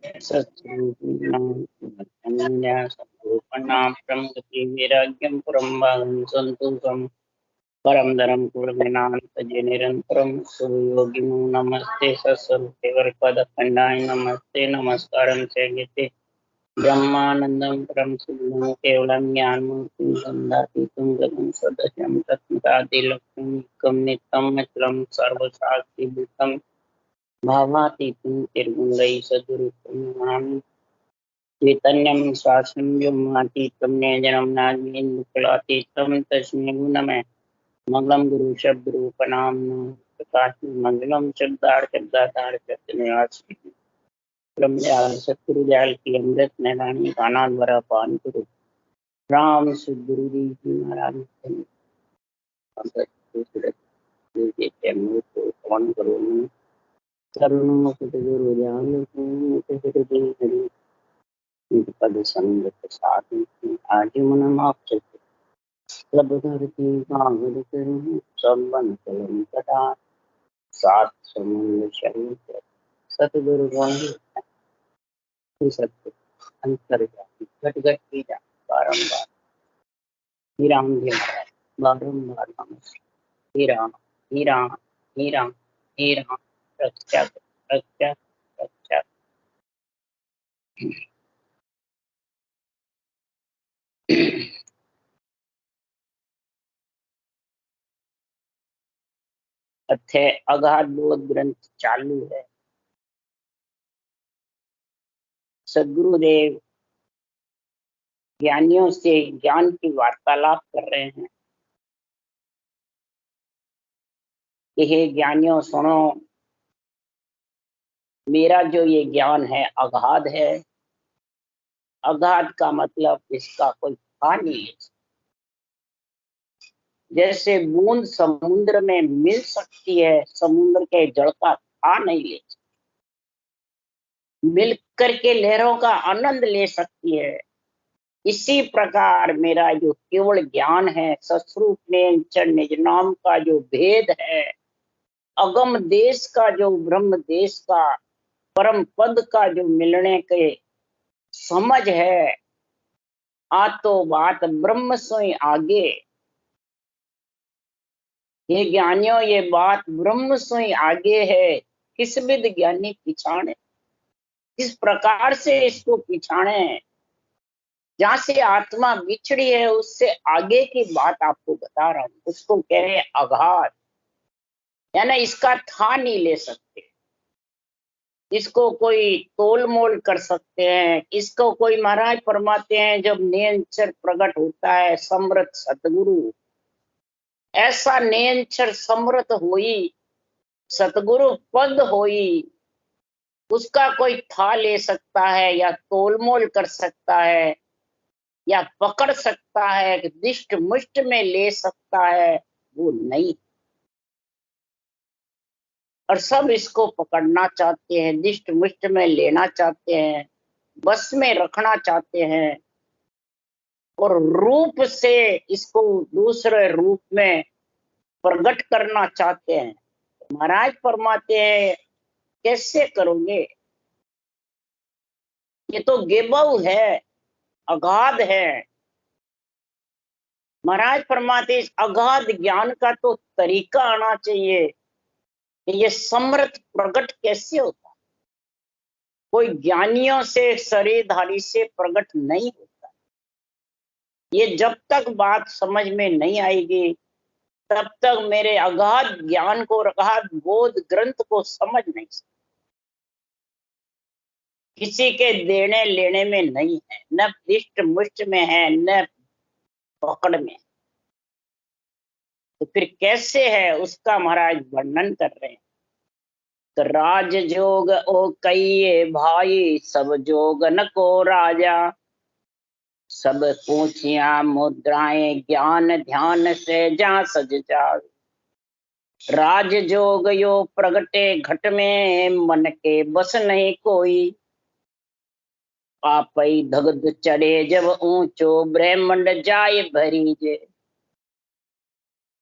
सत्स्वरूपिणां प्रमगतिवैराग्यं परं भागं सन्तोषं परं दरं पूर्णनाथजे निरन्तरं सुयोगिनो नमस्ते सत्स्वरूपे वरपदखण्डाय नमस्ते नमस्कारं सेव्यते ब्रह्मानन्दं परं सिद्धं केवलं ज्ञानमूर्तिं सन्दातीतं जगं सदस्यं तत्मतादिलक्ष्मीकं नित्यं अचलं सर्वशास्त्रीभूतं भावातीतं निर्गुणैः सद्गुरुं चैतन्यं शासनं व्योमातीतं ज्ञानं नाज्ञेन्दुकलातीतं तस्मै गुणमय मंगलम गुरु शब्द रूप नाम प्रकाश मंगलम शब्दार निवास ब्रह्मयाल सतगुरु दयाल की अमृत नैदानी गाना द्वारा पान करो राम सदगुरु जी की महाराज को पान करो करुण सतगुरु ज्ञान पद संगत साधु आज मन माप सब धरती कांगड़ करूं संबन कलम कटा सात समुद्र शरीर सतगुरु सत्य अंतर घट घट की जा बारंबार ही राम जी महाराज बारंबार नमस्कार ही राम ही राम ही राम ही राम रक्षा रक्षा रक्षा। अध्याय अगाध बोध ग्रंथ चालू है। सदगुरुदेव ज्ञानियों से ज्ञान की वार्तालाप कर रहे हैं कि हे ज्ञानियों सुनो, मेरा जो ये ज्ञान है अगाध है। अगाध का मतलब इसका कोई था नहीं। जैसे बूंद समुद्र में मिल सकती है, समुद्र के जल का था नहीं ले मिल करके लहरों का आनंद ले सकती है। इसी प्रकार मेरा जो केवल ज्ञान है, सस्वरूप ने निज नाम का जो भेद है, अगम देश का जो ब्रह्म देश का परम पद का जो मिलने के समझ है, आ तो बात ब्रह्म सोई आगे। ये ज्ञानियों, ये बात ब्रह्म सोई आगे है। किस विद ज्ञानी पिछाड़े, किस प्रकार से इसको पिछाड़े। जहां से आत्मा बिछड़ी है उससे आगे की बात आपको बता रहा हूं। उसको कह रहे अगाध, यानी इसका था नहीं ले सकते। इसको कोई तोल मोल कर सकते हैं। इसको कोई महाराज फरमाते हैं, जब निरंतर प्रकट होता है समृत सतगुरु, ऐसा निरंतर समृत होई सतगुरु पद होई, उसका कोई था ले सकता है या तोलमोल कर सकता है या पकड़ सकता है, दिष्ट मुष्ट में ले सकता है, वो नहीं। और सब इसको पकड़ना चाहते हैं, दिष्ट मुष्ट में लेना चाहते हैं, बस में रखना चाहते हैं और रूप से इसको दूसरे रूप में प्रकट करना चाहते हैं। महाराज फरमाते हैं, कैसे करोगे? ये तो गेबऊ है, अगाध है। महाराज फरमाते इस अगाध ज्ञान का तो तरीका आना चाहिए कि ये समृत प्रकट कैसे होता है। कोई ज्ञानियों से शरीरधारी से प्रकट नहीं होता। ये जब तक बात समझ में नहीं आएगी तब तक मेरे अगाध ज्ञान को, अगाध बोध ग्रंथ को समझ नहीं सकते। किसी के देने लेने में नहीं है, न दिष्ट मुष्ट में है, न पकड़ में। तो फिर कैसे है उसका महाराज वर्णन कर रहे हैं। तो राज जोग ओ कई भाई, सब जोग न को राजा। सब पूछिया मुद्राएं, ज्ञान ध्यान से जा सज जा। राज जोग यो प्रगटे घट में, मन के बस नहीं कोई। पापई धगद चढ़े जब ऊंचो, ब्रह्मंड जाय भरी जे।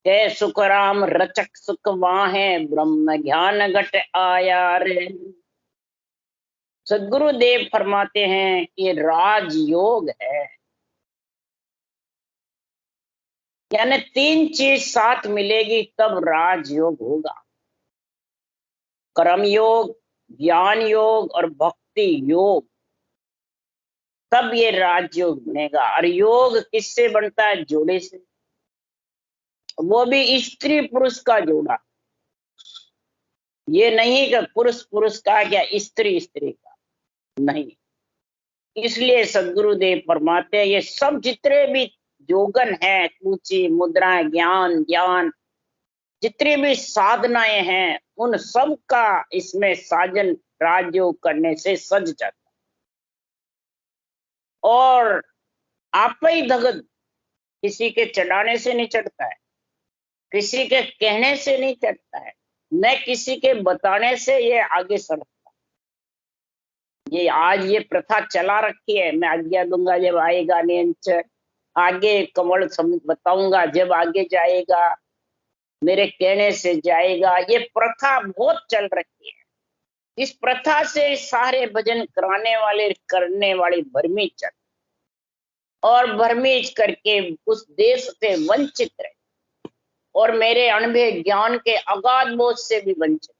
जय सुख राम रचक सुख वाहे, ब्रह्म ज्ञान घट आया रे। सदगुरुदेव फरमाते हैं कि राजयोग है, यानी 3 चीज साथ मिलेगी तब राजयोग होगा। कर्म योग, ज्ञान योग और भक्ति योग, तब ये राजयोग बनेगा। और योग किससे बनता है? जोड़े से, वो भी स्त्री पुरुष का जोड़ा। ये नहीं कि पुरुष पुरुष का या स्त्री स्त्री का, नहीं। इसलिए सदगुरुदेव फरमाते हैं ये सब जितने भी योगन है, ऊंची मुद्राएं, ज्ञान ज्ञान, जितनी भी साधनाएं हैं, उन सब का इसमें साजन राजयोग करने से सज जाता। और आप ही भगत किसी के चढ़ाने से नहीं चढ़ता है, किसी के कहने से नहीं चढ़ता है, न किसी के बताने से ये आगे सड़ता। ये आज ये प्रथा चला रखी है, मैं आज्ञा दूंगा जब आएगा नियंत्रण, आगे कमल बताऊंगा जब आगे जाएगा, मेरे कहने से जाएगा। ये प्रथा बहुत चल रखी है। इस प्रथा से सारे भजन कराने वाले करने वाले भ्रमित चल, और भ्रमित करके उस देश से वंचित रहे, और मेरे अनुभव ज्ञान के अगाध बोध से भी वंचित,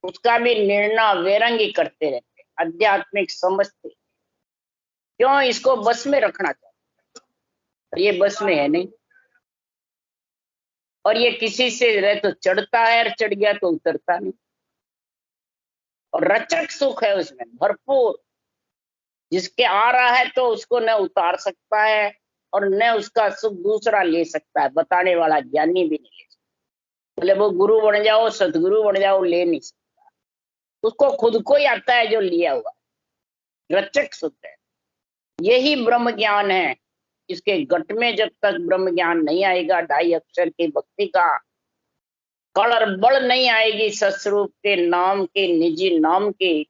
उसका भी निर्णय वेरंगी करते रहते, आध्यात्मिक समझते। क्यों? इसको बस में रखना चाहते, और ये बस में है नहीं। और ये किसी से रहे तो चढ़ता है, और चढ़ गया तो उतरता नहीं। और रचक सुख है उसमें भरपूर, जिसके आ रहा है तो उसको न उतार सकता है, और न उसका सुख दूसरा ले सकता है, बताने वाला ज्ञानी भी नहीं ले सकता। बोले वो गुरु बन जाओ, सतगुरु बन जाओ, ले नहीं सकता। उसको खुद को ही आता है जो लिया हुआ, रचक सुख है। यही ब्रह्म ज्ञान है। इसके घट में जब तक ब्रह्म ज्ञान नहीं आएगा, 2.5 अक्षर की भक्ति का कलर बड़ नहीं आएगी, सस्वरूप के नाम के, निजी नाम की,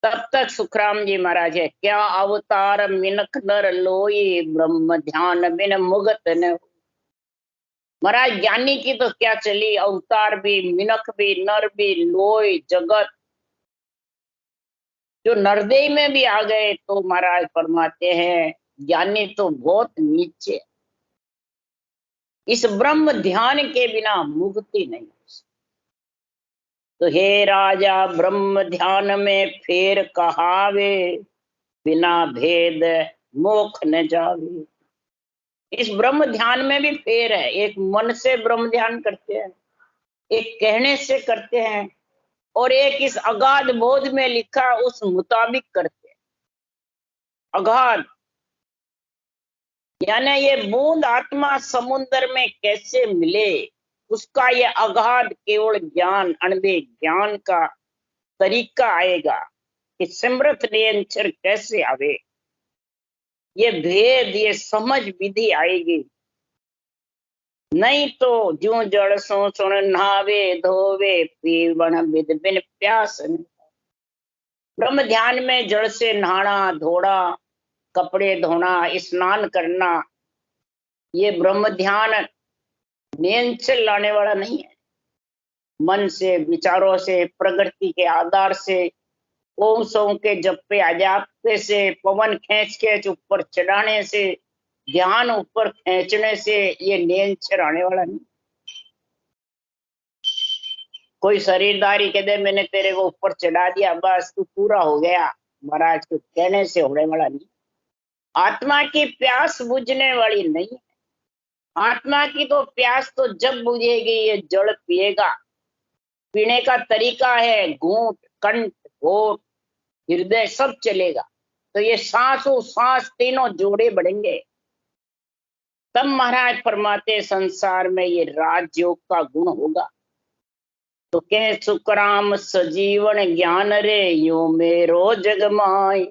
तब तक सुखराम जी महाराज है क्या अवतार मिनक नर लोई, ब्रह्म ध्यान बिन मुगत न। महाराज ज्ञानी की तो क्या चली, अवतार भी, मिनक भी, नर भी, लोई जगत, जो नरदेह में भी आ गए तो महाराज फरमाते हैं ज्ञानी तो बहुत नीचे। इस ब्रह्म ध्यान के बिना मुक्ति नहीं। तो हे राजा ब्रह्म ध्यान में फेर कहावे, बिना भेद मोख न जावे। इस ब्रह्म ध्यान में भी फेर है। एक मन से ब्रह्म ध्यान करते हैं, एक कहने से करते हैं, और एक इस अगाध बोध में लिखा उस मुताबिक करते हैं। अगाध यानी ये बूंद आत्मा समुद्र में कैसे मिले, उसका ये अगाध केवल ज्ञान, अनुभव ज्ञान का तरीका आएगा कि समर्थ नियंत्रण कैसे आवे, ये भेद, ये समझ विधि आएगी। नहीं तो जो जड़ सो सुन नहावे धोवे, पीवन विद बिन प्यास। ब्रह्म ध्यान में जड़ से नहाना, धोना, कपड़े धोना, स्नान करना, ये ब्रह्म ध्यान नियंत्रण लाने वाला नहीं है। मन से, विचारों से, प्रकृति के आधार से, ओम सोम के जप्पे अजापे से, पवन खींच के ऊपर चढ़ाने से, ध्यान ऊपर खींचने से ये नियंत्रण आने वाला नहीं। कोई शरीरदारी कह दे मैंने तेरे को ऊपर चढ़ा दिया बस तू पूरा हो गया, महाराज को कहने से होने वाला नहीं। आत्मा की प्यास बुझने वाली नहीं है। आत्मा की तो प्यास तो जब बुझेगी ये जल पिएगा। पीने का तरीका है घूंट, कंठ, घोट, हृदय सब चलेगा। तो ये सांसों सांस तीनों जोड़े बढ़ेंगे, तब महाराज फरमाते संसार में ये राजयोग का गुण होगा। तो कह सुखराम सजीवन ज्ञान रे, यो मेरो जगमाई,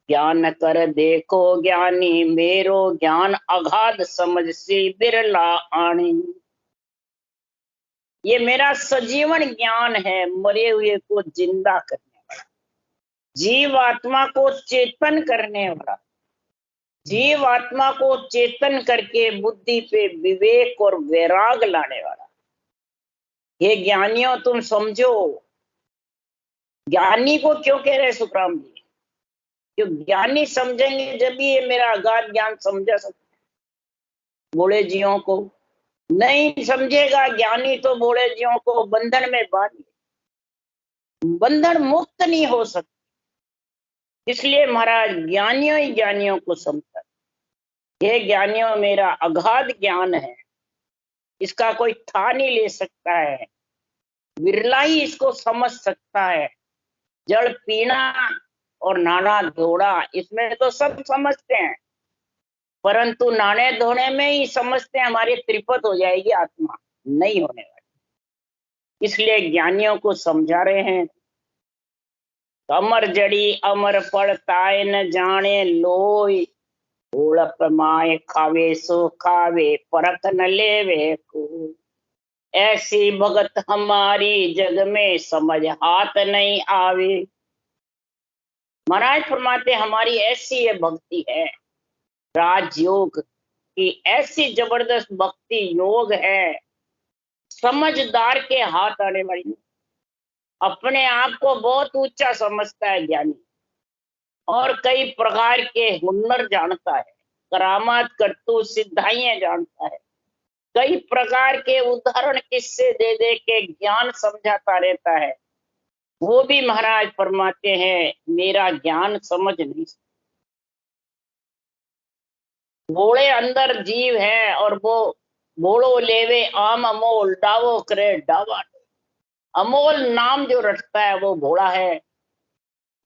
ज्ञान कर देखो ज्ञानी, मेरो ज्ञान अगाध समझ से बिरला आनी। ये मेरा सजीवन ज्ञान है, मरे हुए को जिंदा करने वाला, जीव आत्मा को चेतन करने वाला, जीव आत्मा को चेतन करके बुद्धि पे विवेक और वैराग लाने वाला। ये ज्ञानियों तुम समझो, ज्ञानी को क्यों कह रहे सुखराम जी? जो ज्ञानी समझेंगे जब भी ये मेरा अगाध ज्ञान समझा सकते। बूढ़े जीवों को नहीं समझेगा ज्ञानी तो बूढ़े जीवों को बंधन में बांध, बंधन मुक्त नहीं हो सकता। इसलिए महाराज ज्ञानियों ही ज्ञानियों को समझता। ये ज्ञानियों मेरा अगाध ज्ञान है, इसका कोई था नहीं ले सकता है, विरला ही इसको समझ सकता है। जल पीना और नहाना धोना इसमें तो सब समझते हैं, परंतु नहाने धोने में ही समझते हैं हमारी त्रिपत हो जाएगी आत्मा, नहीं होने वाली। इसलिए ज्ञानियों को समझा रहे हैं। अमर जड़ी अमर पड़ ताय न जाने लोई, ओळप माय खावे सो खावे परख न लेवे को। ऐसी भगत हमारी जग में समझ हाथ नहीं आवे। महाराज फरमाते हमारी ऐसी ये भक्ति है राजयोग की, ऐसी जबरदस्त भक्ति योग है, समझदार के हाथ आने वाली। अपने आप को बहुत ऊंचा समझता है ज्ञानी, और कई प्रकार के हुनर जानता है, करामात करतूत सिद्धाइयां जानता है, कई प्रकार के उदाहरण किस्से दे दे के ज्ञान समझाता रहता है। वो भी महाराज फरमाते हैं मेरा ज्ञान समझ नहीं सकता। भोले अंदर जीव है और वो भोलो लेवे आम अमोल डावो करे डावा। अमोल नाम जो रटता है वो भोला है,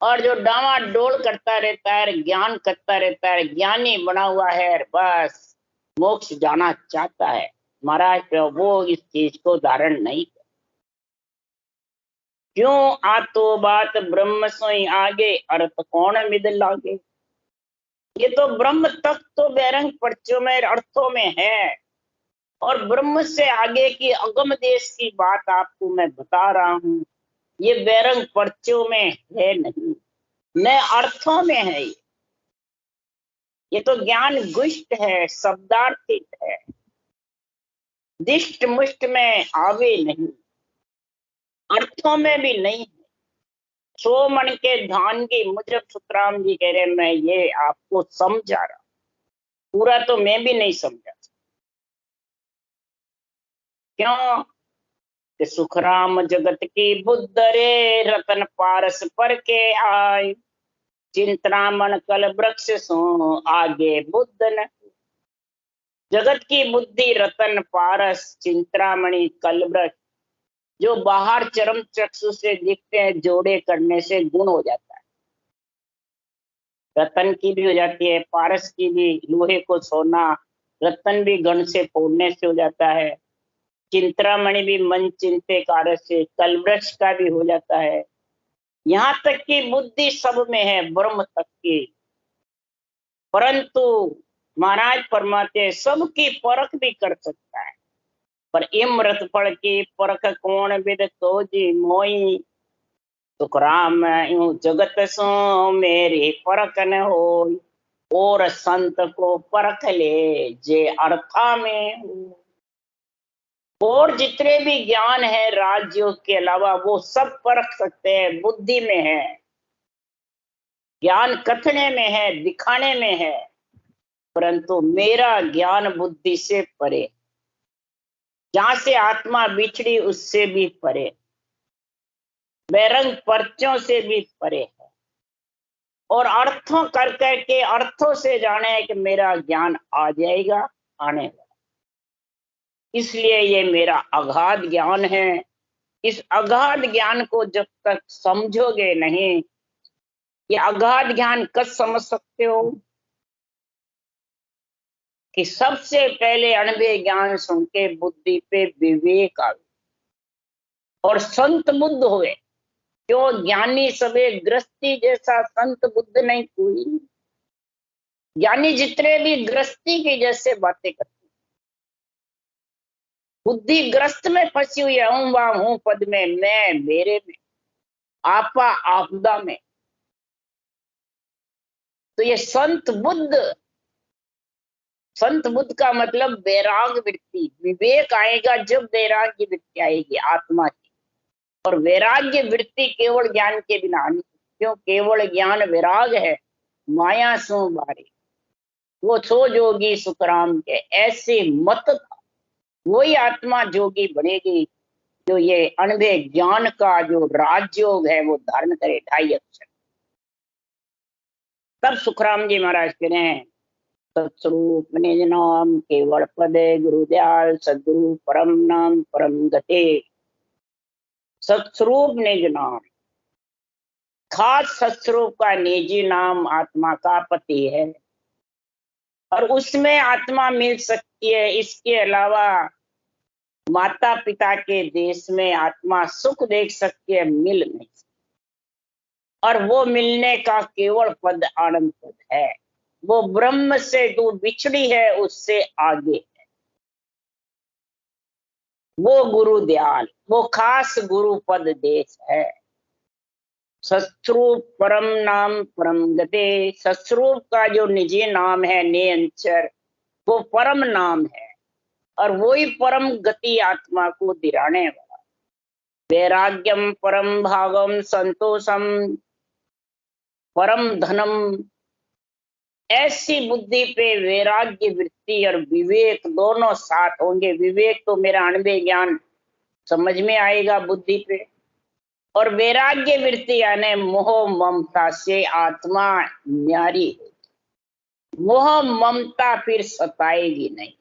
और जो डावा डोल करता रहता है, ज्ञान करता रहता है, ज्ञानी बना हुआ है, बस मोक्ष जाना चाहता है। महाराज वो इस चीज को धारण नहीं कर। क्यों आतो बात ब्रह्म सोई आगे, अर्थ कौन मिद लागे। ये तो ब्रह्म तक तो बैरंग पर्चों में अर्थों में है, और ब्रह्म से आगे की अगम देश की बात आपको मैं बता रहा हूं। ये बैरंग पर्चों में है नहीं, न अर्थों में है। ये तो ज्ञान गुष्ट है, शब्दार्थित है, दिष्ट मुष्ट में आवे नहीं, अर्थों में भी नहीं है। सो मन के ध्यान की मुझे सुतराम जी कह रहे मैं ये आपको समझा रहा, पूरा तो मैं भी नहीं समझा। क्यों कि सुखराम जगत की बुद्ध रे, रतन पारस पर के आय, चिंतनामन कल वृक्ष सो आगे बुद्ध न। जगत की बुद्धि रतन पारस चिंतामणि कल वृक्ष, जो बाहर चरम चक्षु से दिखते हैं जोड़े करने से गुण हो जाता है। रतन की भी हो जाती है, पारस की भी, लोहे को सोना रतन भी गण से फोड़ने से हो जाता है। चिंतामणि भी मन चिंते कार्य से, कलवृक्ष का भी हो जाता है। यहाँ तक की बुद्धि सब में है, ब्रह्म तक की। परंतु महाराज फरमाते सबकी परख भी कर सकता है, पर इमृत फल की परख कौन विद तो जी मोई। सुखराम यूं जगत सो मेरी परख न हो, और संत को परख ले जे अर्था में हो। और जितने भी ज्ञान है राजयोग के अलावा वो सब परख सकते हैं, बुद्धि में है। ज्ञान कथने में है, दिखाने में है, परंतु मेरा ज्ञान बुद्धि से परे, जहां से आत्मा बिछड़ी उससे भी परे, बैरंग पर्चों से भी परे है। और अर्थों कर करके अर्थों से जाने कि मेरा ज्ञान आ जाएगा, आने वाला। इसलिए ये मेरा अगाध ज्ञान है। इस अगाध ज्ञान को जब तक समझोगे नहीं, ये अगाध ज्ञान कब समझ सकते हो कि सबसे पहले अणबे ज्ञान सुन के बुद्धि पे विवेक आवे और संत बुद्ध हुए। क्यों ज्ञानी सबे गृहस्थी जैसा संत बुद्ध नहीं कोई। ज्ञानी जितने भी गृहस्थी की जैसे बातें करते, बुद्धि ग्रस्त में फंसी हुई है, हूं वहां हूं पद में, मैं मेरे में, आपा आपदा में। तो ये संत बुद्ध का मतलब बैराग वृत्ति, विवेक आएगा जब बैराग की वृत्ति आएगी आत्मा की। और वैराग्य वृत्ति केवल ज्ञान के बिना नहीं। क्यों? केवल ज्ञान वैराग है, माया सो बारी वो छो जोगी सुखराम के, ऐसे मत था। वही आत्मा जोगी बनेगी जो ये अनभे ज्ञान का जो राजयोग है वो धारण करे, 2.5 अक्षर। तब सुखराम जी महाराज कह रहे हैं, सत्स्वरूप निज नाम केवल पदे गुरुदयाल सदगुरु परम नाम परम गते। सत्स्वरूप निज नाम, खास सत्स्वरूप का निजी नाम आत्मा का पति है, और उसमें आत्मा मिल सकती है। इसके अलावा माता पिता के देश में आत्मा सुख देख सकती है, मिल नहीं सकती। और वो मिलने का केवल पद आनंद पद है। वो ब्रह्म से दूर बिछड़ी है, उससे आगे है। वो गुरु दयाल, वो खास गुरु पद देश है। सत्स्वरूप परम नाम परम गते, सत्स्वरूप का जो निजी नाम है निरंतर, वो परम नाम है, और वही परम गति आत्मा को दिलाने वाला। वैराग्यम परम भागम संतोषम परम धनम, ऐसी बुद्धि पे वैराग्य वृत्ति और विवेक दोनों साथ होंगे। विवेक तो मेरा अनुभव ज्ञान समझ में आएगा बुद्धि पे, और वैराग्य वृत्ति यानी मोह ममता से आत्मा न्यारी होगी। मोह ममता फिर सताएगी नहीं।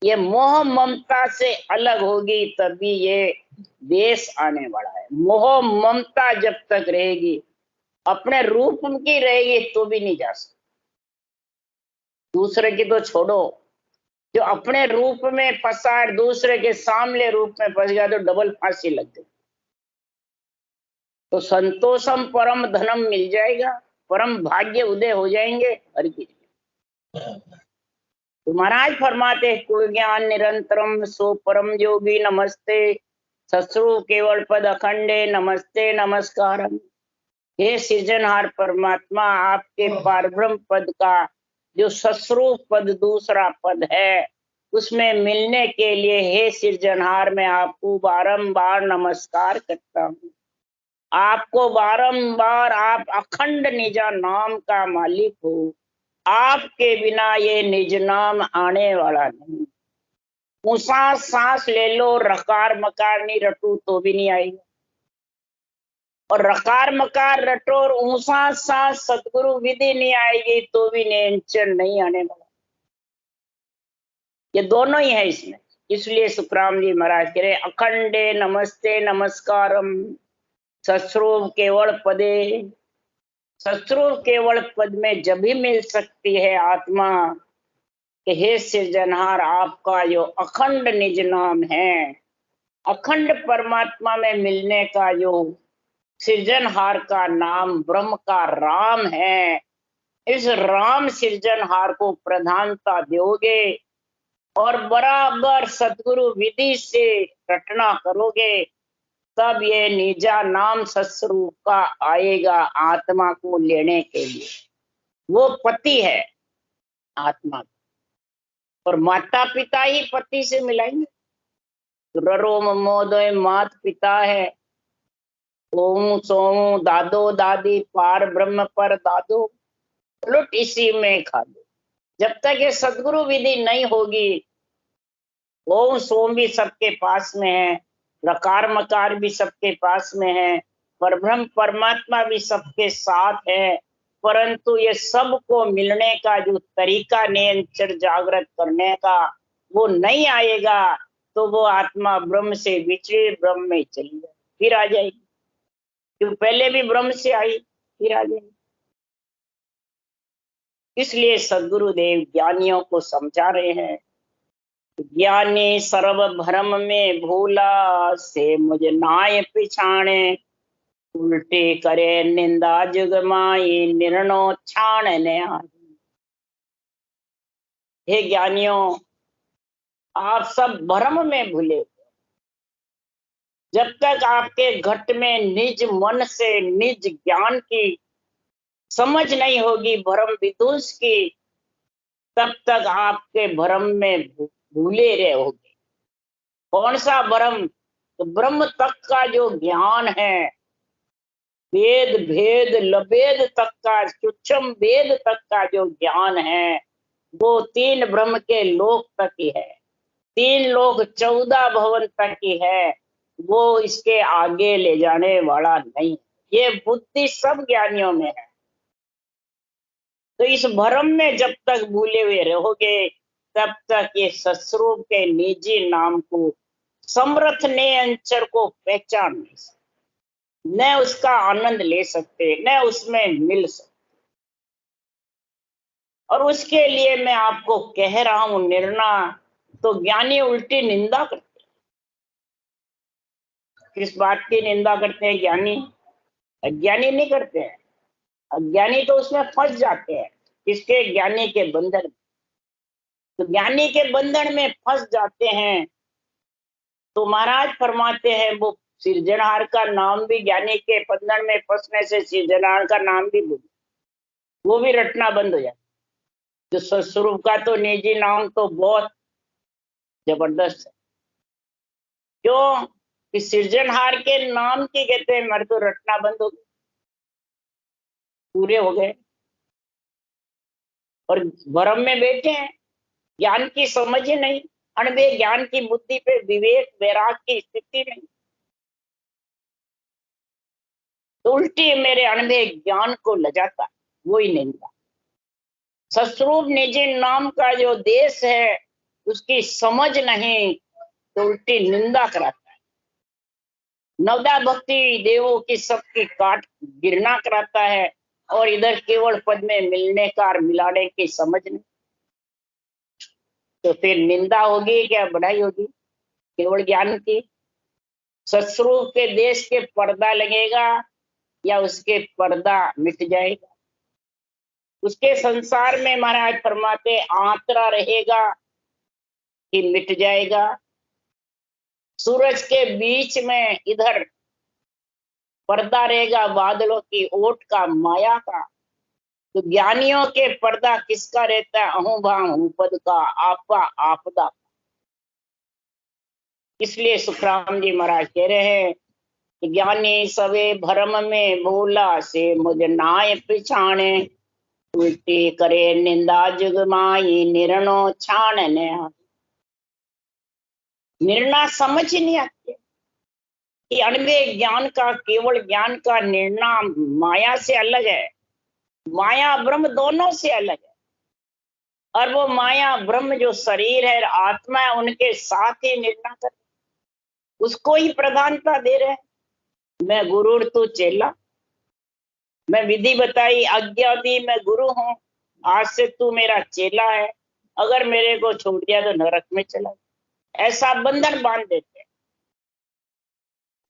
ये मोह ममता से अलग होगी तभी ये देश आने वाला है। मोह ममता जब तक रहेगी, अपने रूप की रहेगी तो भी नहीं जा सकती। दूसरे की तो छोड़ो, जो अपने रूप में फंसा है दूसरे के सामने रूप में फंस गया तो डबल फांसी लग गई। तो संतोषम परम धनम मिल जाएगा, परम भाग्य उदय हो जाएंगे हर की। तो महाराज फरमाते, कुल ज्ञान निरंतरम सो परम जोगी नमस्ते, सत्स्वरू केवल पद अखंडे नमस्ते नमस्कारम। हे सृजनहार परमात्मा, आपके पारब्रह्म पद का जो सत्स्वरूप पद दूसरा पद है, उसमें मिलने के लिए हे सृजनहार मैं आपको बारंबार नमस्कार करता हूँ। आपको बारंबार, आप अखंड निजा नाम का मालिक हो। आपके बिना ये निज नाम आने वाला नहीं। ऊंचा सांस ले लो, रकार मकार नहीं रटू तो भी नहीं आएगा, और रकार मकार रटो और ऊंचा सांस सदगुरु विधि नहीं आएगी तो भी निरंतर नहीं आने वाला। ये दोनों ही है इसमें। इसलिए सुखराम जी महाराज कह रहे, अखंडे नमस्ते नमस्कारम सत्स्वरूप केवल पदे। सत्स्वरूप केवल पद में जब भी मिल सकती है आत्मा कि हे सृजनहार, आपका जो अखंड निज नाम है, अखंड परमात्मा में मिलने का जो सृजनहार का नाम ब्रह्म का राम है, इस राम सृजनहार को प्रधानता दोगे और बराबर सदगुरु विधि से रटना करोगे, तब ये निजा नाम सत्स्वरूप का आएगा आत्मा को लेने के लिए। वो पति है आत्मा, और माता पिता ही पति से मिलाएंगे। ररो ममोदय मात पिता है, ओम सोम दादो दादी पार ब्रह्म पर दादो, लुट इसी में खा दो। जब तक ये सदगुरु विधि नहीं होगी, ओम सोम भी सबके पास में है, रकार मकार भी सबके पास में है, परब्रह्म परमात्मा भी सबके साथ है, परंतु ये सबको मिलने का जो तरीका निरंतर जागृत करने का वो नहीं आएगा, तो वो आत्मा ब्रह्म से विचरे ब्रह्म में चली जाए, फिर आ जाएगी। क्यों? पहले भी ब्रह्म से आई, फिर आ जाएगी। इसलिए सदगुरुदेव ज्ञानियों को समझा रहे हैं, ज्ञानी सर्व भ्रम में भूला, से मुझ नाय पिछाणे, उल्टे करे निंदा जुग माई, निर्णो छाण ने आई। हे ज्ञानियों, आप सब भ्रम में भूले। जब तक आपके घट में निज मन से निज ज्ञान की समझ नहीं होगी, भ्रम विदुष की, तब तक आपके भ्रम में भूले रहोगे। कौन सा भ्रम? तो ब्रह्म तक का जो ज्ञान है, वेद भेद लभेद तक का, सूक्ष्म वेद तक का जो ज्ञान है, वो 3 ब्रह्म के लोक तक ही है। 3 लोक 14 भवन तक ही है, वो इसके आगे ले जाने वाला नहीं। ये बुद्धि सब ज्ञानियों में है। तो इस भ्रम में जब तक भूले हुए रहोगे, तब तक ये सस्वरूप के निजी नाम को, समर्थ ने अंचर को पहचान नहीं सकते, न उसका आनंद ले सकते, न उसमें मिल सकते। और उसके लिए मैं आपको कह रहा हूं, निर्णय तो ज्ञानी उल्टी निंदा करते हैं। किस बात की निंदा करते हैं ज्ञानी? अज्ञानी नहीं करते हैं। अज्ञानी तो उसमें फंस जाते हैं। किसके? ज्ञानी के बंधन में। तो ज्ञानी के बंधन में फंस जाते हैं तो महाराज फरमाते हैं, वो सिरजनहार का नाम भी, ज्ञानी के बंधन में फंसने से सिरजनहार का नाम भी भूल, वो भी रटना बंद हो जाता। जो स्वस्वरूप का तो निजी नाम तो बहुत जबरदस्त है। क्यों? कि सिरजनहार के नाम की कहते हैं, मर तो रटना बंद हो गए, पूरे हो गए और भ्रम में बैठे हैं। ज्ञान की समझ ही नहीं, अणबे ज्ञान की बुद्धि पे विवेक वैराग की स्थिति नहीं, तो उल्टी मेरे अणबे ज्ञान को लजाता, वो ही निंदा। सस्वरूप निजी नाम का जो देश है, उसकी समझ नहीं तो उल्टी निंदा कराता है। नवदा भक्ति देवों की सबकी काट गिरना कराता है, और इधर केवल पद में मिलने का और मिलाने की समझ नहीं। तो फिर निंदा होगी क्या बढ़ाई होगी? केवल ज्ञान की। सस्वरूप के देश के पर्दा लगेगा या उसके पर्दा मिट जाएगा? उसके संसार में महाराज फरमाते आंतरा रहेगा कि मिट जाएगा। सूरज के बीच में इधर पर्दा रहेगा बादलों की ओट का, माया का। तो ज्ञानियों के पर्दा किसका रहता है? अहू भाऊ पद का, आपा आपदा। इसलिए सुखराम जी महाराज कह रहे हैं, ज्ञानी सवे भरम में भूला से मुझ नाय पिछाणे, उल्टी करे निंदा जुग माई निर्णो छाणने। निर्णय समझ ही नहीं आते कि अणवे ज्ञान का, केवल ज्ञान का निर्णय माया से अलग है। माया ब्रह्म दोनों से अलग है। और वो माया ब्रह्म जो शरीर है, आत्मा है, उनके साथ ही निर्णय कर, उसको ही प्रधानता दे रहे हैं। मैं गुरु तू चेला, मैं विधि बताई आज्ञा दी, मैं गुरु हूं, आज से तू मेरा चेला है, अगर मेरे को छोड़ दिया तो नरक में चला, ऐसा बंधन बांध देते हैं।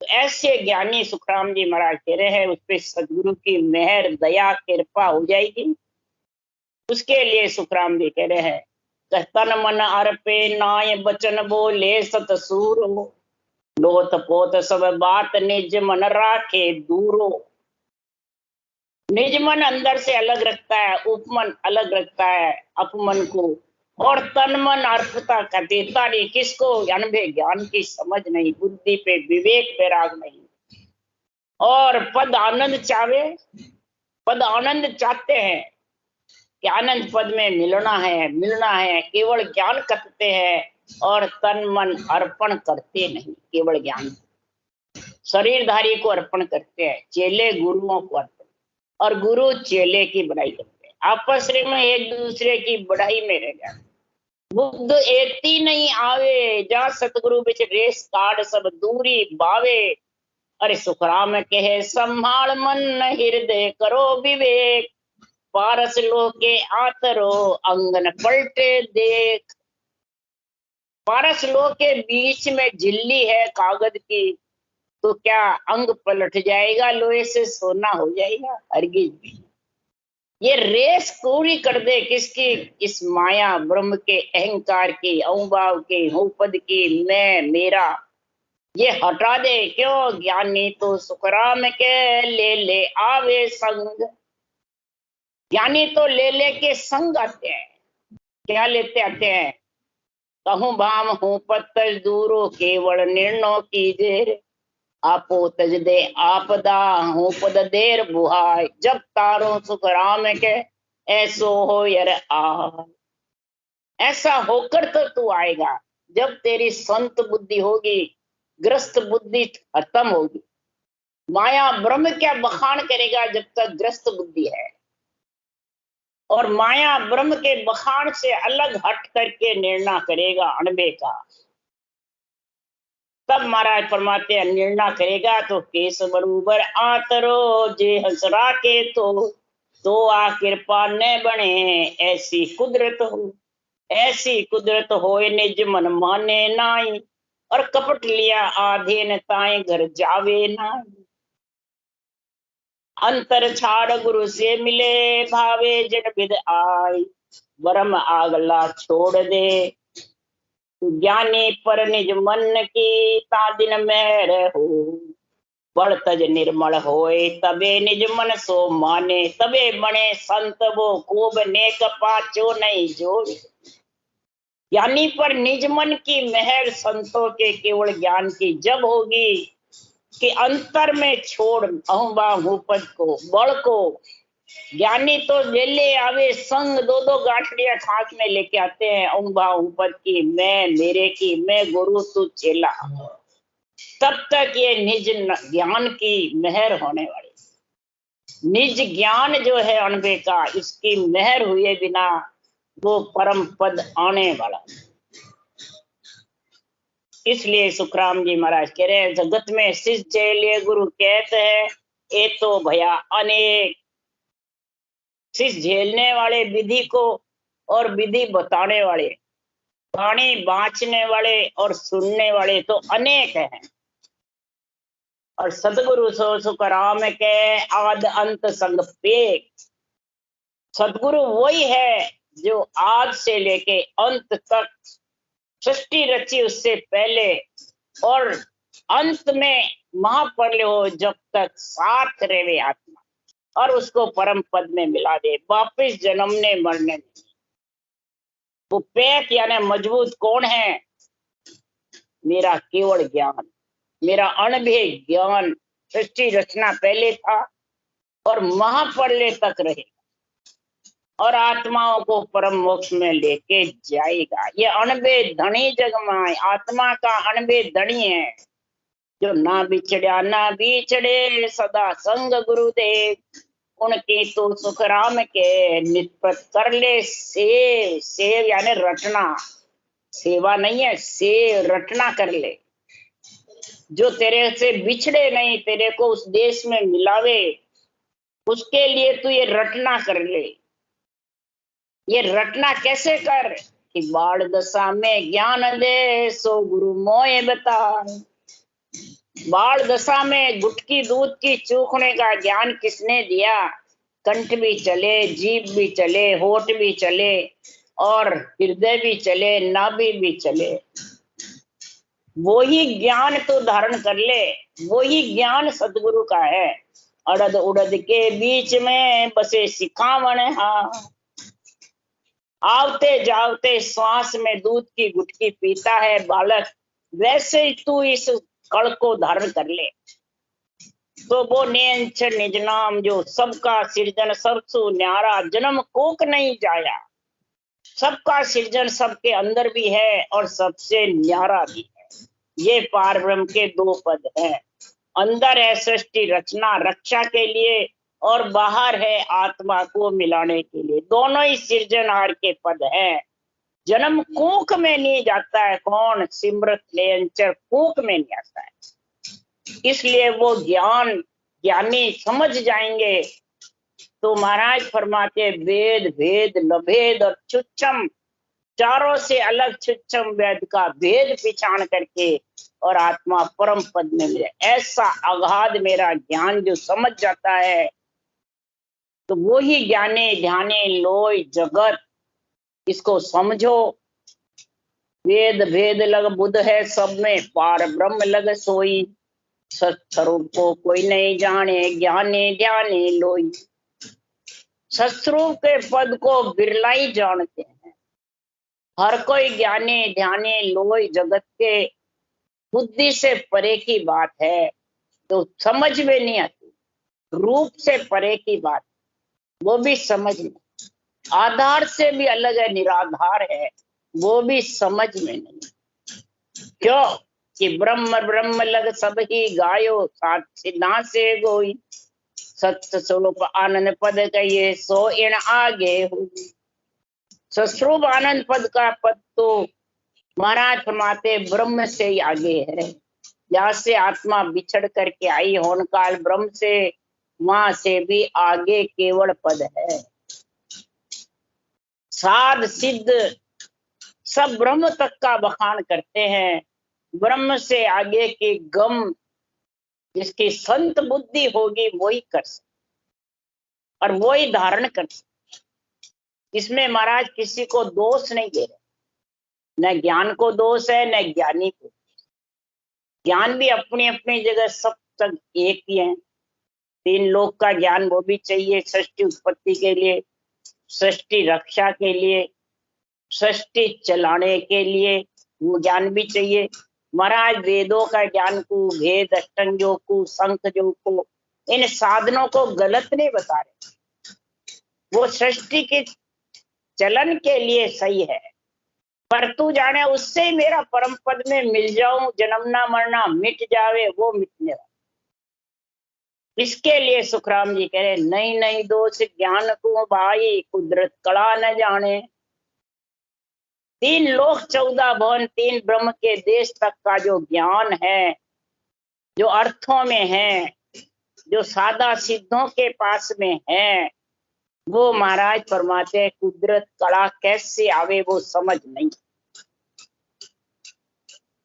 तो ऐसे ज्ञानी सुखराम जी महाराज कह रहे हैं, उस पर सदगुरु की मेहर दया कृपा हो जाएगी। उसके लिए सुखराम जी कह रहे हैं, तन मन अर्पे नाय बचन बोले सत सूर हो, लोत पोत सब बात निज मन राखे दूरो। निज मन अंदर से अलग रखता है, उपमन अलग रखता है अपमन को, और तन मन अर्पता का देता नहीं किसको? अनुभव ज्ञान की समझ नहीं, बुद्धि पे विवेक वैराग नहीं। और पद आनंद चाहे, पद आनंद चाहते हैं कि आनंद पद में मिलना है, केवल ज्ञान करते हैं और तन मन अर्पण करते नहीं, केवल ज्ञान। शरीरधारी को अर्पण करते हैं, चेले गुरुओं को अर्पण, और गुरु चेले की बढ़ाई करते हैं। आपस में एक दूसरे की बढ़ाई में रह जाते। बुद्ध एती नहीं आवे, जा सतगुरु बिच रेस काट सब दूरी बावे। अरे सुखराम कहे संभाल मन हृदय करो विवेक, पारस लोके आतरो अंगन पलटे देख। पारस लोक के बीच में झिल्ली है कागज की, तो क्या अंग पलट जाएगा? लोहे से सोना हो जाएगा? हरगिज। ये रेस पूरी कर दे किसकी? इस माया ब्रह्म के अहंकार की, अहंभाव की, हूँ पद की, मैं मेरा, ये हटा दे। क्यों? ज्ञानी तो सुखराम के ले ले आवे संग। ज्ञानी तो ले ले के संग आते हैं। क्या लेते आते हैं? कहूँ भाम हूँ पत्तज दूरो केवल निर्णय कीजे। आपो तज दे आपदा हूँ पद देर बुहाय। जब तारो सुख राम के ऐसो हो यर आ। ऐसा होकर तो तू आएगा जब तेरी संत बुद्धि होगी, ग्रस्त बुद्धि खत्म होगी। माया ब्रह्म क्या बखान करेगा जब तक ग्रस्त बुद्धि है, और माया ब्रह्म के बखान से अलग हट करके निर्णय करेगा अणबे का। तब महाराज फरमाते हैं निर्णय करेगा तो केस बरूबर आतरो जे हंसरा के तो आ कृपा न बने ऐसी कुदरत हो। ऐसी कुदरत होए निज मन माने नाई, और कपट लिया आधे न ताए घर जावे नाई। अंतर छाड़ गुरु से मिले भावे जन विद आई। ब्रह्म आगला छोड़ दे ज्ञानी पर निज मन की तादिन में रहो। बड़ तज निर्मल होए तबे निज मन सो माने। तबे बने संत वो खूब नेक पाचो नहीं जोड़े। ज्ञानी पर निज मन की मेहर संतों के केवल ज्ञान की जब होगी कि अंतर में छोड़ अहुबा पद को बड़ को। ज्ञानी तो ले आवे संग दो दो गांठड़ियां खाक में लेके आते हैं अहुबा पद की मैं मेरे की मैं गुरु तू चेला। तब तक ये निज ज्ञान की मेहर होने वाली। निज ज्ञान जो है अनबे का, इसकी मेहर हुए बिना वो परम पद आने वाला। इसलिए सुखराम जी महाराज कह रहे हैं जगत में शिष्य चेले गुरु कहते हैं ये तो भया अनेक। शिष्य झेलने वाले विधि को और विधि बताने वाले, वाणी बांचने वाले और सुनने वाले तो अनेक हैं। और सतगुरु सो सुखराम के आद अंत संग पेक। सतगुरु वही है जो आज से लेके अंत तक सृष्टि रची उससे पहले और अंत में महाप्रलय हो जब तक साथ रहे आत्मा, और उसको परम पद में मिला दे वापिस जन्मने मरने में। वो पैक यानी मजबूत कौन है? मेरा केवल ज्ञान, मेरा अणभेय ज्ञान सृष्टि रचना पहले था और महाप्रलय तक रहे और आत्माओं को परम मोक्ष में लेके जाएगा। ये अणबे धनी जगमाए आत्मा का अणबे धनी है जो ना बिछड़ा ना बिछड़े सदा संग गुरुदेव। उनकी तो सुखराम के नित्पत कर ले सेव। सेव यानी रटना, सेवा नहीं है, सेव रटना कर ले। जो तेरे से बिछड़े नहीं, तेरे को उस देश में मिलावे, उसके लिए तू ये रटना कर ले। ये रटना कैसे कर कि बाढ़ दशा में ज्ञान दे सो गुरु मोए बता। बाढ़ दशा में गुटकी दूध की चूखने का ज्ञान किसने दिया? कंठ भी चले, जीभ भी चले, होठ भी चले और हृदय भी चले, नाभि भी चले। वही ज्ञान तो धारण कर ले, वही ज्ञान सदगुरु का है। अड़द उड़द के बीच में बसे सिखावन हाँ। आवते जावते श्वास में दूध की गुटकी पीता है बालक, वैसे ही तू इस कड़ को धारण कर ले तो वो नेंछ निज नाम जो सबका सृजन सबसु न्यारा जन्म कोक नहीं जाया। सबका सृजन सबके अंदर भी है और सबसे न्यारा भी है। ये पार ब्रह्म के दो पद हैं। अंदर है सृष्टि रचना रक्षा के लिए और बाहर है आत्मा को मिलाने के लिए। दोनों ही सृजनहार के पद हैं। जन्म कोख में नहीं जाता है कौन? सिमरत लेंचर कोख में नहीं आता है। इसलिए वो ज्ञानी समझ जाएंगे तो महाराज फरमाते वेद भेद लभेद और छुच्छम, चारों से अलग छुच्छम वेद का भेद पिछाण करके और आत्मा परम पद में मिले। ऐसा अगाध मेरा ज्ञान जो समझ जाता है तो वो ही ज्ञाने ध्याने लोय जगत। इसको समझो। वेद भेद लग बुध है सब में, पार ब्रह्म लग सोई। सत्स्वरूप को कोई नहीं जाने, ज्ञाने ध्याने लोई। सत्स्वरूप के पद को बिरला ही जानते हैं। हर कोई ज्ञानी ध्यानी लोई जगत के बुद्धि से परे की बात है, तो समझ में नहीं आती। रूप से परे की बात, वो भी समझ में, आधार से भी अलग है, निराधार है, वो भी समझ में नहीं। क्यों कि ब्रह्म ब्रह्म लग सब ही गायो, साथ सिद्धा से गोई, सत्य स्वरूप आनंद पद कहिए, सो इन आगे हो। सस्वरूप आनंद पद का पद तो महाराज फरमाते ब्रह्म से ही आगे है। जहाँ से आत्मा बिछड़ करके आई होन काल ब्रह्म से, वहां से भी आगे केवल पद है। साध सिद्ध सब ब्रह्म तक का बखान करते हैं। ब्रह्म से आगे के गम जिसकी संत बुद्धि होगी वही कर सकते और वही धारण कर सकते। इसमें महाराज किसी को दोष नहीं दे रहे, न ज्ञान को दोष है न ज्ञानी को। ज्ञान भी अपनी अपनी जगह सब तक एक ही है। तीन लोक का ज्ञान वो भी चाहिए, सृष्टि उत्पत्ति के लिए, सृष्टि रक्षा के लिए, सृष्टि चलाने के लिए वो ज्ञान भी चाहिए। महाराज वेदों का ज्ञान को, भेद अष्टंगों को, संख जो को, इन साधनों को गलत नहीं बता रहे, वो सृष्टि के चलन के लिए सही है। पर तू जाने उससे ही मेरा परम पद में मिल जाऊं, जन्मना मरना मिट जावे, वो मिटने वाला। इसके लिए सुखराम जी कह रहे नहीं नहीं दोष ज्ञान को भाई, कुदरत कला न जाने। तीन लोक 14 भवन, तीन ब्रह्म के देश तक का जो ज्ञान है, जो अर्थों में है, जो सादा सिद्धों के पास में है, वो महाराज फरमाते कुदरत कला कैसे आवे वो समझ नहीं।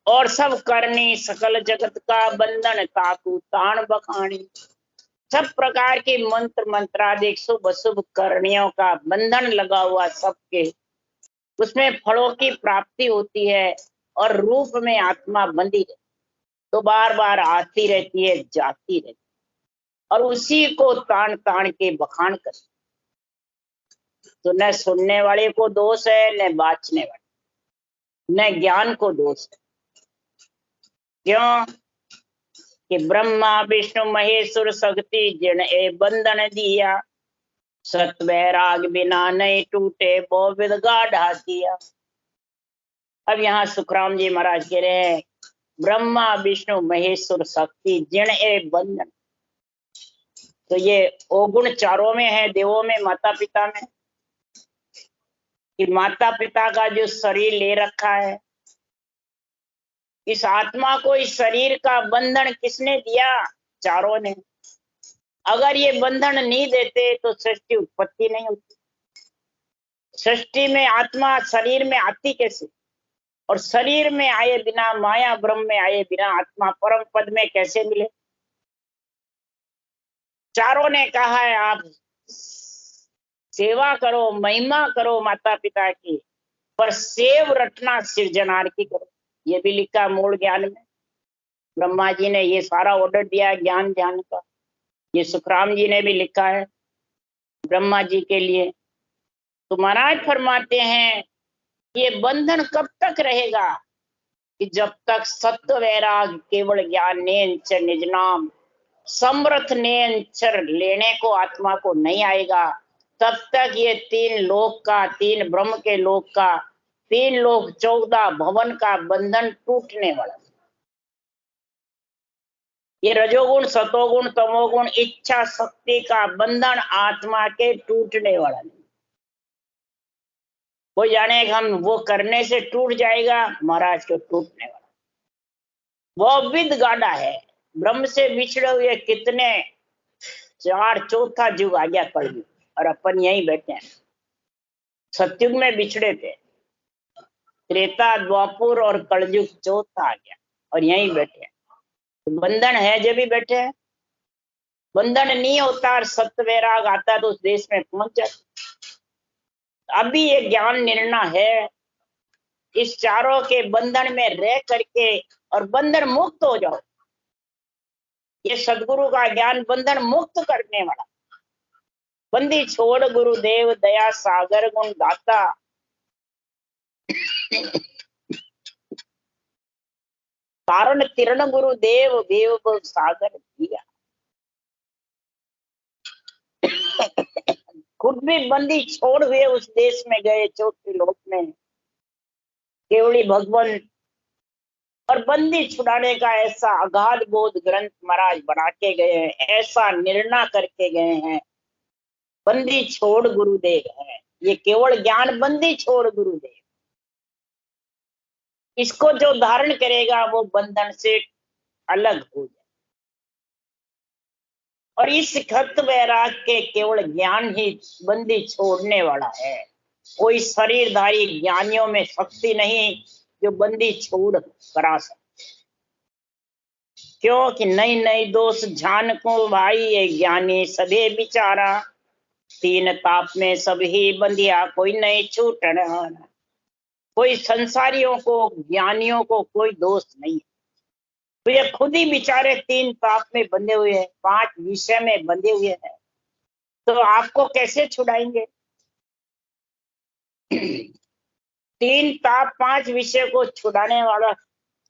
और सब करनी सकल जगत का बंधन काकू ताण बखानी। सब प्रकार के मंत्र मंत्रादिक शुभ अशुभ करणियों का बंधन लगा हुआ सबके, उसमें फलों की प्राप्ति होती है और रूप में आत्मा बंधी रहती, तो बार बार आती रहती है जाती रहती है और उसी को तान तान के बखान कर। तो न सुनने वाले को दोष है न बाचने वाले, न ज्ञान को दोष है। क्यों कि ब्रह्मा विष्णु महेश्वर शक्ति जिन ए बंधन दिया, सत वैराग बिना नहीं टूटे वो विद गाढ़ा किया। अब यहाँ सुखराम जी महाराज कह रहे हैं ब्रह्मा विष्णु महेश्वर शक्ति जिन ए बंधन। तो ये अवगुण चारों में है, देवों में, माता पिता में। कि माता पिता का जो शरीर ले रखा है, इस आत्मा को इस शरीर का बंधन किसने दिया? चारों ने। अगर ये बंधन नहीं देते तो सृष्टि उत्पत्ति नहीं होती। सृष्टि में आत्मा शरीर में आती कैसे? और शरीर में आए बिना, माया ब्रह्म में आए बिना आत्मा परम पद में कैसे मिले? चारों ने कहा है आप सेवा करो, महिमा करो माता पिता की, पर सेव रटना सृजनार की करो। ये भी लिखा मूल ज्ञान में। ब्रह्मा जी ने ये सारा ऑर्डर दिया ज्ञान ध्यान का। ये सुखराम जी ने भी लिखा है ब्रह्मा जी के लिए। तो महाराज फरमाते हैं ये बंधन कब तक रहेगा? कि जब तक सत्व वैराग केवल ज्ञान नेंचर निज नाम समर्थ नेंचर लेने को आत्मा को नहीं आएगा, तब तक ये तीन लोक का, तीन ब्रह्म के लोक का, तीन लोक 14 भवन का बंधन टूटने वाला। ये रजोगुण सतोगुण तमोगुण इच्छा शक्ति का बंधन आत्मा के टूटने वाला नहीं। वो जाने हम वो करने से टूट जाएगा, महाराज को टूटने वाला वो विद गाढ़ा है। ब्रह्म से बिछड़े हुए कितने 4/4 युग आ गया कलयुग, और अपन यहीं बैठे हैं। सतयुग में बिछड़े थे, त्रेता द्वापुर और कलयुग चौथा आ गया और यहीं बैठे हैं। तो बंधन है जब भी बैठे हैं। बंधन नहीं होता और सत्य वैराग आता तो उस देश में पहुंच जाते। अभी ये ज्ञान निर्णय है, इस चारों के बंधन में रह करके और बंधन मुक्त हो जाओ। ये सदगुरु का ज्ञान बंधन मुक्त करने वाला। बंदी छोड़ गुरुदेव दया सागर गुण दाता, कारण तीर्ण गुरुदेव देव भव सागर दिया। खुद भी बंदी छोड़ हुए उस देश में गए, चौथे लोक में केवली भगवान, और बंदी छुड़ाने का ऐसा अगाध बोध ग्रंथ महाराज बना के गए हैं, ऐसा निर्णय करके गए हैं। बंदी छोड़ गुरुदेव है, ये केवल ज्ञान बंदी छोड़ गुरुदेव। इसको जो धारण करेगा वो बंधन से अलग हो जाए। और इस खत वैराग के केवल ज्ञान ही बंदी छोड़ने वाला है। कोई शरीरधारी ज्ञानियों में शक्ति नहीं जो बंदी छोड़ करा सकते। क्योंकि नई नई दोष जान को भाई ये ज्ञानी सभी बिचारा, तीन ताप में सभी बंदिया कोई नहीं छूटन। कोई संसारियों को ज्ञानियों को कोई दोष नहीं, तो ये खुद ही बेचारे तीन ताप में बंधे हुए हैं, 5 विषय में बंधे हुए हैं, तो आपको कैसे छुड़ाएंगे? 3 ताप 5 विषय को छुड़ाने वाला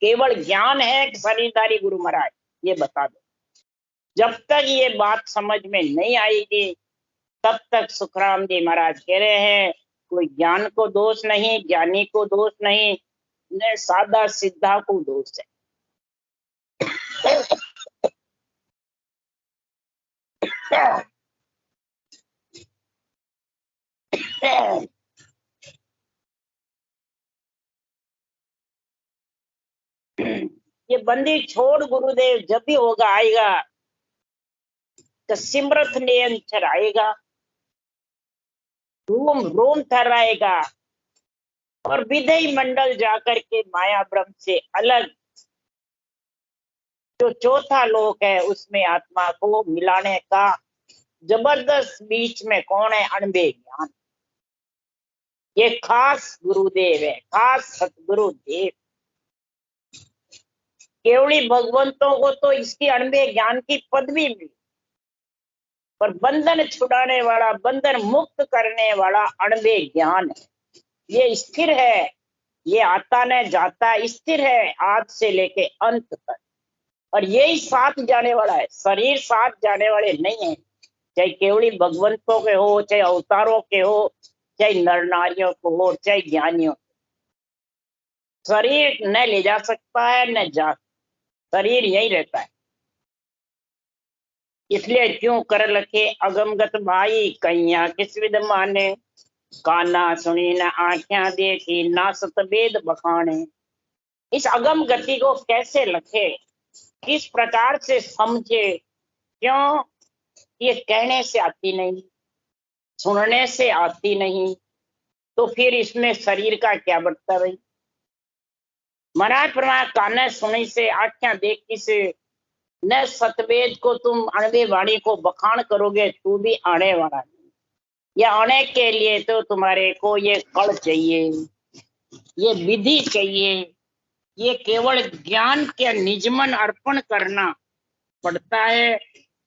केवल ज्ञान है कि शरीरधारी गुरु महाराज, ये बता दो। जब तक ये बात समझ में नहीं आएगी तब तक सुखराम जी महाराज कह रहे हैं कोई ज्ञान को दोष नहीं, ज्ञानी को दोष नहीं, न सादा सीधा को दोष है। ये बंदी छोड़ गुरुदेव जब भी होगा आएगा तो सिमरत नियंत्रण आएगा, रोम रोम थर्राएगा, और विधेय मंडल जाकर के माया ब्रह्म से अलग जो चौथा लोक है उसमें आत्मा को मिलाने का जबरदस्त बीच में कौन है? अणबे ज्ञान। ये खास गुरुदेव है, खास सतगुरुदेव। केवली भगवंतों को तो इसकी अणबे ज्ञान की पदवी मिली, पर बंधन छुड़ाने वाला, बंधन मुक्त करने वाला अणबे ज्ञान है। ये स्थिर है, ये आता न जाता, स्थिर है आज से लेके अंत तक, और यही साथ जाने वाला है। शरीर साथ जाने वाले नहीं है, चाहे केवली भगवंतों के हो, चाहे अवतारों के हो, चाहे नर नारियों को हो, चाहे ज्ञानियों। शरीर न ले जा सकता है न जा, शरीर यही रहता है। इसलिए क्यों कर लखे अगमगत भाई, कैया किस विध माने, काना सुनी न आंखें देखी, ना सतवेद बखाने। इस अगम गति को कैसे लखे, किस प्रकार से समझे? क्यों? ये कहने से आती नहीं, सुनने से आती नहीं, तो फिर इसमें शरीर का क्या बढ़ता भाई? महाराज फरमाया काने सुनी से, आंखें देखी से, न सतवेद को तुम अणबे वाणी को बखान करोगे तू भी आने वाला नहीं। या आने के लिए तो तुम्हारे को ये कल चाहिए, ये विधि चाहिए, ये केवल ज्ञान के निजमन अर्पण करना पड़ता है,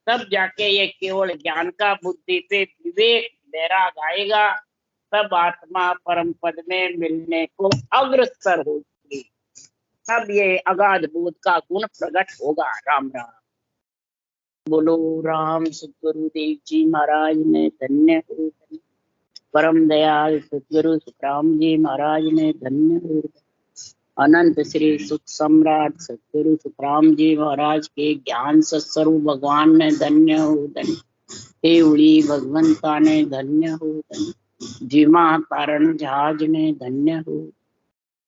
तब जाके ये केवल ज्ञान का बुद्धि पे विवेक वैराग आएगा, तब आत्मा परम पद में मिलने को अग्रसर होगी, तब ये अगाध बोध का गुण प्रकट होगा। राम राम बोलो। राम सतगुरुदेव जी महाराज ने धन्य हो, परम दयाल सतगुरु सुखराम जी महाराज ने धन्य हो, अनंत श्री सुख सम्राट सतगुरु सुखराम जी महाराज के ज्ञान सत्स्वरूप भगवान ने धन्य हो धन्य, हे उड़ी भगवंता ने धन्य हो धन्य, जीमा कारण जहाज ने धन्य हो,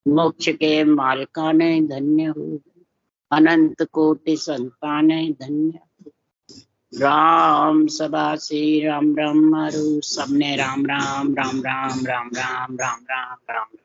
मोक्ष के मालिका ने धन्य हो, अनंत कोटि संतान ने धन्य हो। राम सदा श्री राम राम सबने राम राम राम राम राम राम राम राम राम राम।